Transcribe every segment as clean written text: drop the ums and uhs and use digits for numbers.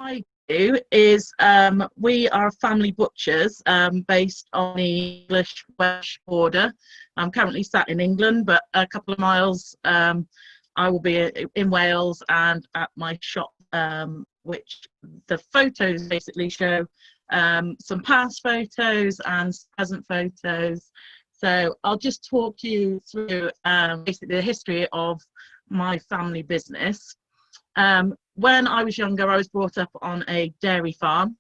I do is we are family butchers based on the English-Welsh border. I'm currently sat in England, but a couple of miles I will be in Wales and at my shop, which the photos basically show some past photos and present photos. So I'll just talk you through basically the history of my family business. When I was younger, I was brought up on a dairy farm,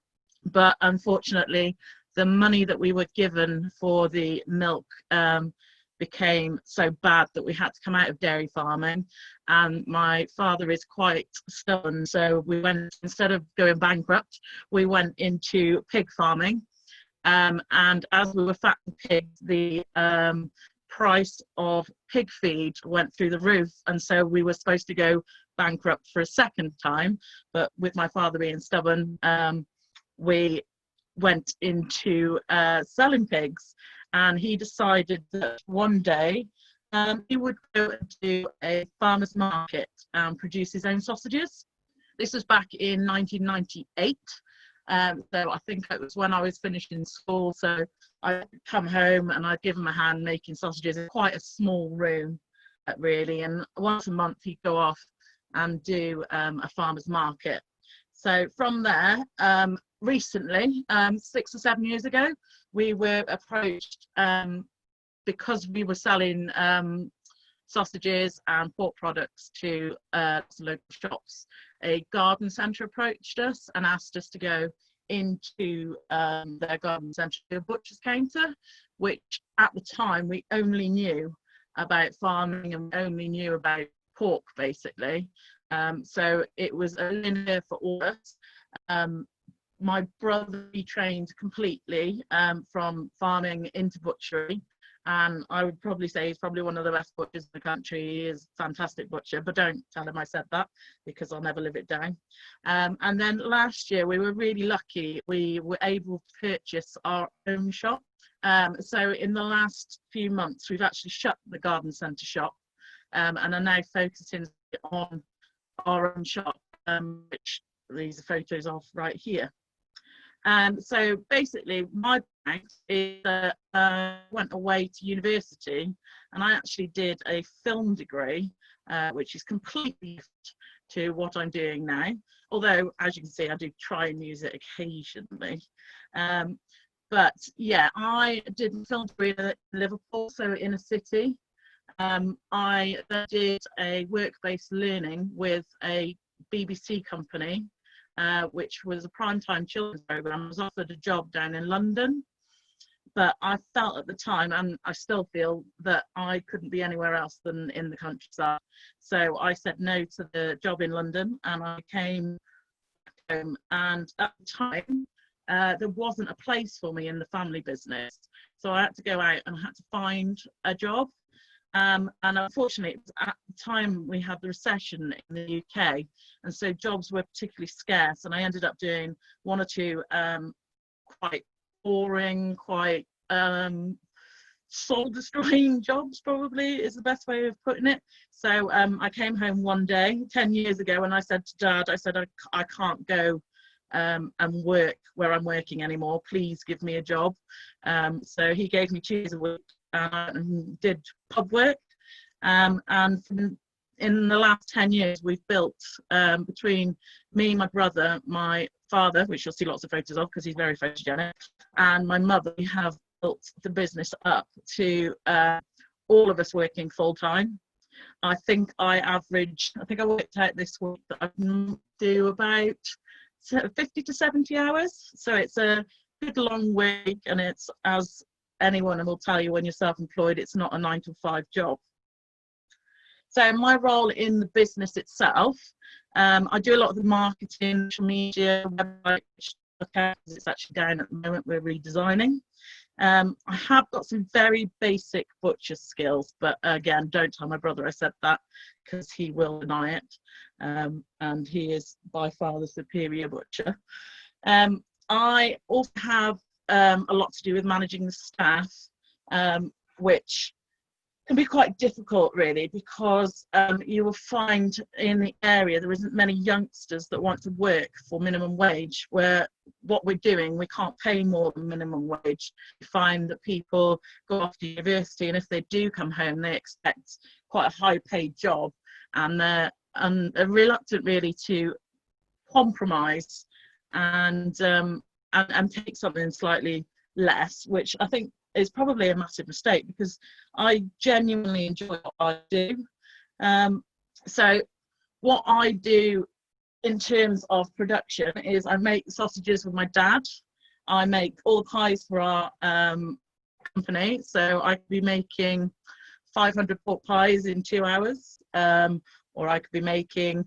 but unfortunately the money that we were given for the milk became so bad that we had to come out of dairy farming, and my father is quite stubborn, so we went, instead of going bankrupt, we went into pig farming. And as we were fattening pigs, the price of pig feed went through the roof, and so we were supposed to go bankrupt for a second time, but with my father being stubborn, we went into selling pigs, and he decided that one day he would go and do a farmer's market and produce his own sausages. This was back in 1998. So I think it was when I was finishing school, so I'd come home and I'd give him a hand making sausages in quite a small room, really, and once a month he'd go off and do a farmer's market. So from there, recently, 6 or 7 years ago, we were approached because we were selling sausages and pork products to local shops. A garden centre approached us and asked us to go into their garden centre, a butcher's counter, which at the time we only knew about farming and only knew about pork, basically. So it was a linear for all of us. My brother, he trained completely from farming into butchery, and I would probably say he's probably one of the best butchers in the country. He is a fantastic butcher, but don't tell him I said that, because I'll never live it down. And then last year we were really lucky. We were able to purchase our own shop. So in the last few months we've actually shut the garden centre shop, and are now focusing on our own shop, which these are photos of right here. So basically my background is that I went away to university and I actually did a film degree, which is completely different to what I'm doing now, although as you can see I do try and use it occasionally. But yeah, I did a film degree in Liverpool, so in a city. I then did a work-based learning with a BBC company, which was a primetime children's programme. I was offered a job down in London, but I felt at the time, and I still feel, that I couldn't be anywhere else than in the countryside. So I said no to the job in London and I came home, and at the time there wasn't a place for me in the family business. So I had to go out and I had to find a job. And unfortunately, it was at the time we had the recession in the UK, and so jobs were particularly scarce, and I ended up doing one or two quite boring, quite soul destroying jobs, probably is the best way of putting it. So I came home one day 10 years ago and I said to Dad, I said, I can't go and work where I'm working anymore, please give me a job. So he gave me 2 days a week and did pub work, and in the last 10 years we've built, between me, my brother, my father, which you'll see lots of photos of because he's very photogenic, and my mother, we have built the business up to all of us working full-time. I think I worked out this week that I can do about 50 to 70 hours, so it's a good long week, and it's, as anyone will tell you when you're self-employed, it's not a 9 to 5 job. So my role in the business itself, I do a lot of the marketing, social media, website, it's actually down at the moment, we're redesigning. I have got some very basic butcher skills, but again, don't tell my brother I said that because he will deny it, and he is by far the superior butcher. I also have a lot to do with managing the staff, which can be quite difficult, really, because you will find in the area there isn't many youngsters that want to work for minimum wage, where what we're doing, we can't pay more than minimum wage. You find that people go off to university, and if they do come home, they expect quite a high paid job, and they're reluctant really to compromise and take something slightly less, which I think is probably a massive mistake, because I genuinely enjoy what I do. So what I do in terms of production is I make sausages with my dad. I make all the pies for our company, so I could be making 500 pork pies in 2 hours, or I could be making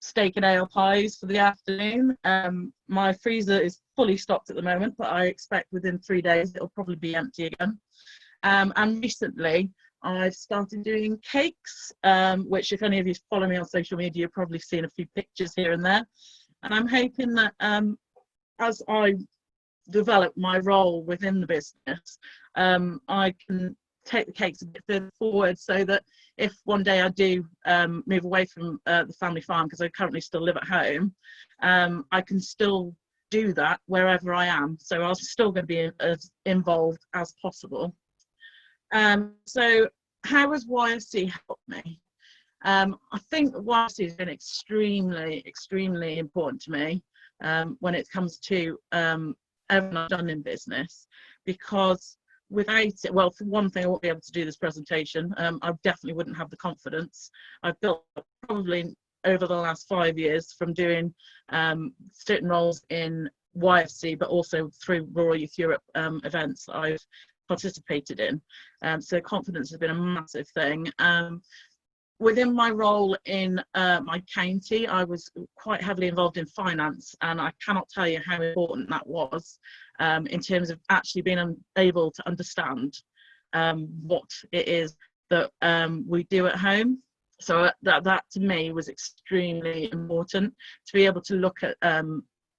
steak and ale pies for the afternoon. My freezer is fully stocked at the moment, but I expect within 3 days it'll probably be empty again. And recently I've started doing cakes, which if any of you follow me on social media, you've probably seen a few pictures here and there. And I'm hoping that as I develop my role within the business, I can take the cakes a bit further forward, so that if one day I do move away from the family farm, because I currently still live at home, I can still do that wherever I am. So I'm still going to be as involved as possible. So how has YFC helped me? I think YFC has been extremely important to me when it comes to everything I've done in business, because without it, well, for one thing, I won't be able to do this presentation. I definitely wouldn't have the confidence. I've built up probably over the last 5 years from doing certain roles in YFC, but also through Rural Youth Europe events that I've participated in. So confidence has been a massive thing. Within my role in my county, I was quite heavily involved in finance, and I cannot tell you how important that was in terms of actually being able to understand what it is that we do at home. So that to me was extremely important, to be able to look at a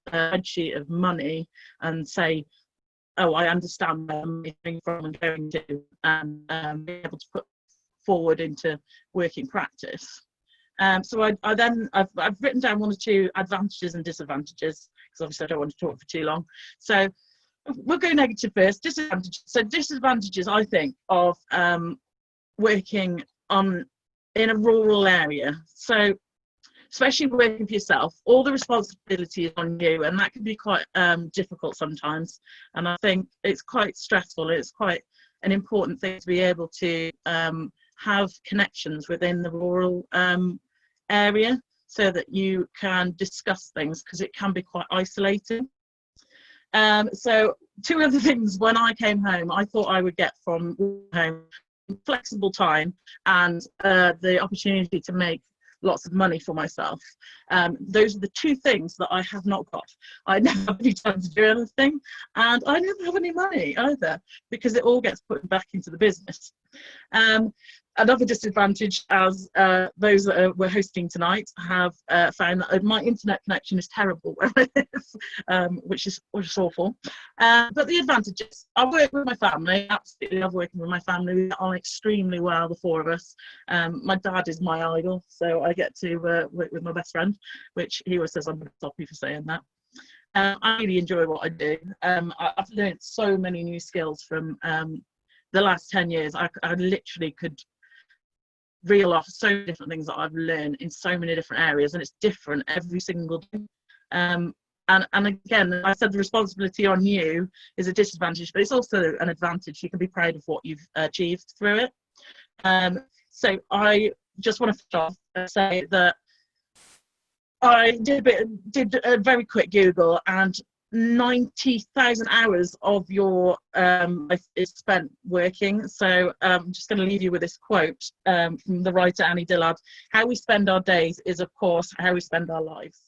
spreadsheet of money and say, oh, I understand where I'm coming from and going to, and be able to put forward into working practice. So I've written down 1 or 2 advantages and disadvantages, because obviously I don't want to talk for too long. So we'll go negative first. Disadvantages. So disadvantages, I think, of working in a rural area. So especially working for yourself, all the responsibility is on you, and that can be quite difficult sometimes. And I think it's quite stressful. It's quite an important thing to be able to have connections within the rural area, so that you can discuss things, because it can be quite isolating. So 2 other things when I came home, I thought I would get from home: flexible time and the opportunity to make lots of money for myself. Those are the 2 things that I have not got. I never have any time to do anything, and I never have any money either, because it all gets put back into the business. Another disadvantage, as those that we're hosting tonight have found, that my internet connection is terrible where I live, which is awful. But the advantages: I work with my family. Absolutely love working with my family. We get on extremely well, the 4 of us. My dad is my idol, so I get to work with my best friend, which he always says I'm going to stop you for saying that. I really enjoy what I do. I've learned so many new skills from the last 10 years. I literally could reel off so many different things that I've learned in so many different areas, and it's different every single day. And again, I said the responsibility on you is a disadvantage, but it's also an advantage. You can be proud of what you've achieved through it. So I just want to finish off and say that I did a very quick Google, and 90,000 hours of your life is spent working. So I'm just going to leave you with this quote from the writer Annie Dillard: "How we spend our days is, of course, how we spend our lives."